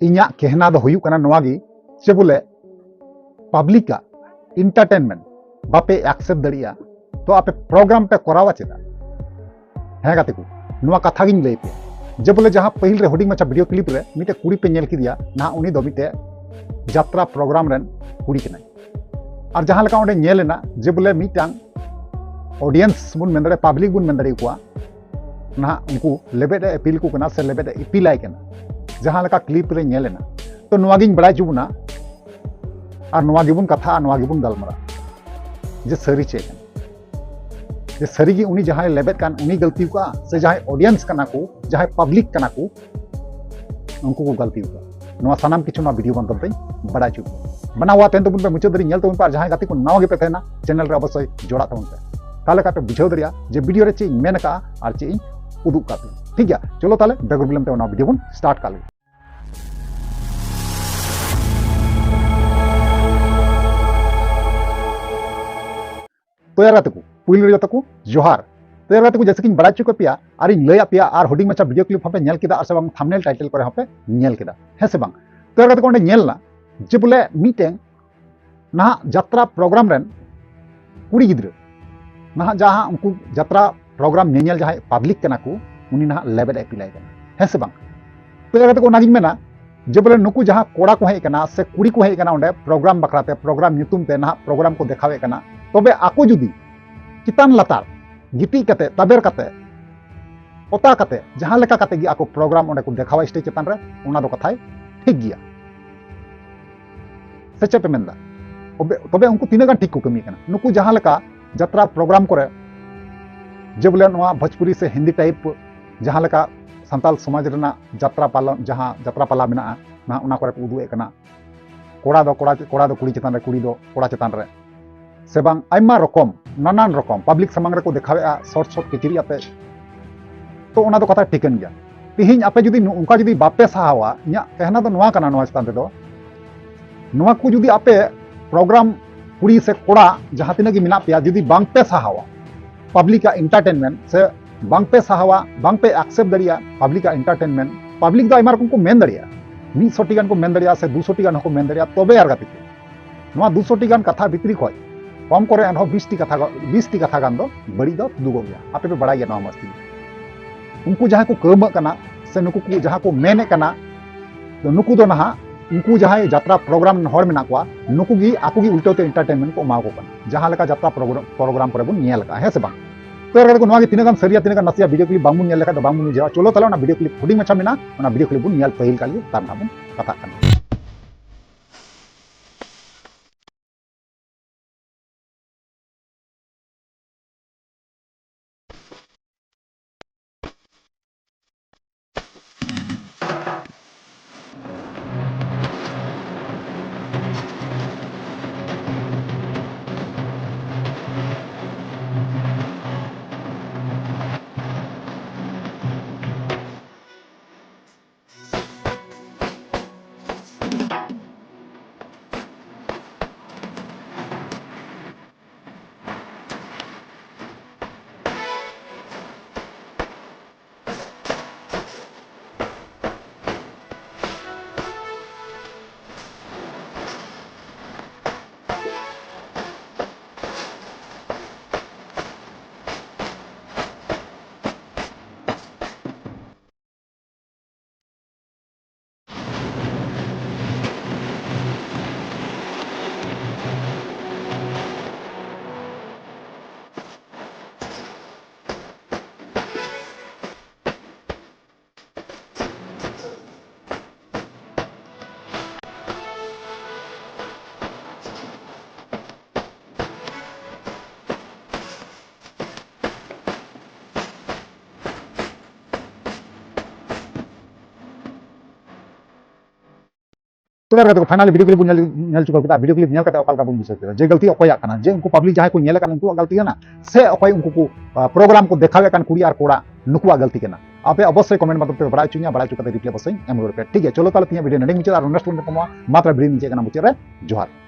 इन्या कहना दो हुयु कना नोवा गी जे बोले पब्लिक का इंटरटेनमेंट बापे एक्सेप्ट दड़िया तो आपे प्रोग्राम पे करावा चेदा है गाते को नोवा कथा गिन लई पे जे बोले जहां पहिल रे हुडिंग मचा वीडियो क्लिप रे मिटे कुड़ी पे नेल किदिया ना उनी दो मिटे यात्रा प्रोग्राम रेन कुड़ी कनाय और जहां लका ओंडे नेलेना जे बोले मिटांग ऑडियंस बुन मेंदरे पब्लिक बुन मेंदरे कुआ ना उनको लेबेड अपील को कना से लेबेड अपीलाय कना जहां लका क्लिप रे नेलेना तो नोवा गिन बड़ाय जुबना और नोवा गिबुन कथा नोवा गिबुन गलमरा जे सरी चे जे सरी गी उनी जहां लेबेड कान उनी गलती का से जहां ऑडियंस कना को जहां पब्लिक कना को उनको को गलती का नोवा सनाम किछु ना वीडियो बन तबते बड़ा चुप बना हुआ तेन तो बुन पे मुचो दरी नेल तो उन पर जहां गाती को नाव गे पे थेना चैनल रे अवश्य जोड़ा तबन पे ताले का पे बुझाव दरिया जे वीडियो रे चे मेन का और चे उदुक का ठीक है चलो ताले बेगर बिलम ते ना वीडियो बन स्टार्ट कर ले तो यार तको पुइल रे तको जोहार तो यार तको जैसे कि बड़ा चुको पिया और इन लया पिया और हुडिंग मचा वीडियो क्लिप हपे नेल किदा और से बांग थंबनेल टाइटल करे हपे नेल किदा है से बांग तो यार तको ओंडे नेल ना जे बोले मीटिंग ना यात्रा प्रोग्राम रेन कुड़ी गिद्र ना जहां उनको यात्रा प्रोग्राम नेल जहां पब्लिक कना को उनी ना लेबेड एपिलाय कना है से बांग तो यार तको नागिन मेना जे बोले नुकु जहां कोड़ा को हे कना से कुड़ी को हे कना ओंडे प्रोग्राम बखराते प्रोग्राम नुतुम ते ना प्रोग्राम को देखावे कना तबे आको जुदी चितान लतार गिटी कते तबेर कते ओता कते जहां लेका कते गी आको प्रोग्राम ओंडे को देखावा स्टेज चितान रे ओना दो कथाय ठीक गिया सच्चे पे मेंदा तबे उनको तीना गान ठीक को कमी कना नुकु जहां लेका यात्रा प्रोग्राम करे जे बोले नोआ भोजपुरी से हिंदी टाइप जहां लेका संताल समाज रेना यात्रा पालन जहां यात्रा पाला मेना ना ओना करे को उदुए कना कोड़ा दो कुड़ी चितान रे कुड़ी दो कोड़ा चितान रे से बांग आयमा रकम नानान रकम पब्लिक समांग रे को देखावेआ शॉर्ट शॉर्ट किचिरी आते तो ओना दो कथा ठिकन गया तिहिन आपे जुदी उनका जुदी बापे सहावा इया कहना तो नोआ कना नोआ स्थान दो नोआ को जुदी आपे प्रोग्राम कुड़ी से कोड़ा जहां तिना गी मिना पिया जुदी बांग पे सहावा पब्लिक का एंटरटेनमेंट से बांग पे सहावा बांग पे एक्सेप्ट दरिया पब्लिक का एंटरटेनमेंट पब्लिक दो आयमा रकम को मेन दरिया 100 टी गान को मेन दरिया से 200 टी गान को मेन दरिया तबे यार गाती नोआ 200 टी गान कथा भितरी खय कम करे एनहो 20 टी कथा गान दो बड़ी दो दुगो गया आपे पे बड़ा गया नोआ मस्ती उनको जहां को कर्म कना से नुकु को जहां को मेने कना तो नुकु दो नहा उनको जहां यात्रा प्रोग्राम हर मेना को नुकु गी आकु गी उल्टोते एंटरटेनमेंट को माओ को कना जहां लका यात्रा प्रोग्राम करे बुन नेल का है से बांग तो यार को नोआ गी तिना गान सरिया तिना गान नसिया वीडियो क्लिप बांगुन नेल लका तो बांगुन जेवा चलो तला ना वीडियो क्लिप हुडिंग मचा मेना ना वीडियो क्लिप बुन नेल पहिल काली तारना बुन कथा कना तो यार को फाइनली वीडियो क्लिप नेल चुका किता वीडियो क्लिप नेल कते ओकाल का बुन बिसर जे गलती अकोया कना जे उनको पब्लिक जहां को नेल कना उनको गलती है ना से अकोय उनको को प्रोग्राम को देखावे कन कुड़ी और कोड़ा नुकुआ गलती केना आपे अवश्य कमेंट मतलब पे बड़ा चुका रिप्लाई बसई एम रोड पे ठीक है चलो ताले तिया वीडियो नडी मुचे और नेक्स्ट वन पे मात्र वीडियो नीचे कना मुचे रे जोहार।